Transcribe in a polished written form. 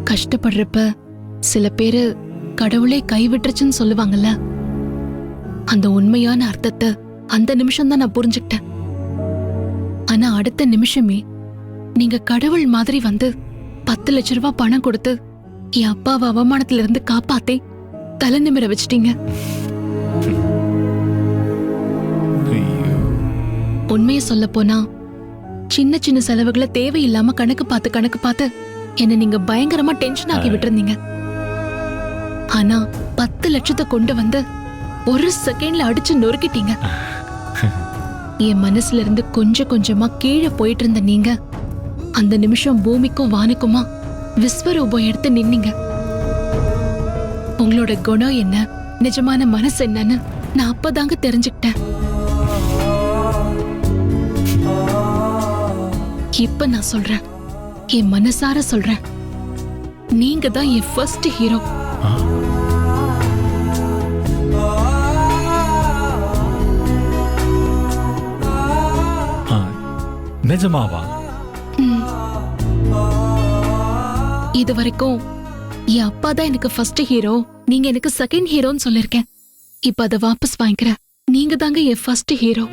கஷ்டப்படுறப்ப சில பேரு கடவுளே கைவிட்டுருச்சுன்னு சொல்லுவாங்கல்ல, அந்த உண்மையான அர்த்தத்தை அந்த நிமிஷம் தான் நான் புரிஞ்சுக்கிட்டேன். ஆனா அடுத்த நிமிஷமே நீங்க கடவுள் மாதிரி வந்து 10 லட்சம் ரூபாய் பணம் கொடுத்து என் அப்பாவை அவமானத்துல இருந்து காப்பாத்தே தலை நிமிர வச்சிட்டீங்க. உண்மையை சொல்ல போனா சின்ன சின்ன செலவுகளை தேவையில்லாம கணக்கு பார்த்து என்ன நீங்க பயங்கரமா டென்ஷன் ஆக்கி விட்டுருந்தீங்க. ஆனா 10 லட்சத்தை கொண்டு வந்து ஒரு செகண்ட்ல அடிச்சு நொறுக்கிட்டீங்க. என் மனசுல இருந்து கொஞ்சம் கொஞ்சமா கீழே போயிட்டு இருந்த நீங்க அந்த நிமிஷம் பூமிக்கும் வானுக்குமா விஸ்வரூபம் எடுத்து நின்னீங்க. உங்களோட குணம் என்ன, நிஜமான மனசு என்னன்னு நான் அப்பதாங்க தெரிஞ்சுக்கிட்டேன். இப்ப நான் சொல்றேன், என் மனசார சொல்றேன், நீங்க தான் என் ஃபர்ஸ்ட் ஹீரோ. நிஜமாவா? இது வரைக்கும் என் அப்பா தான் எனக்கு ஃபர்ஸ்ட் ஹீரோ, நீங்க எனக்கு செகண்ட் ஹீரோன்னு சொல்லிருக்கேன். இப்ப அதை வாபஸ் வாங்கிக்கிறேன். நீங்க தாங்க என் ஃபர்ஸ்ட் ஹீரோ.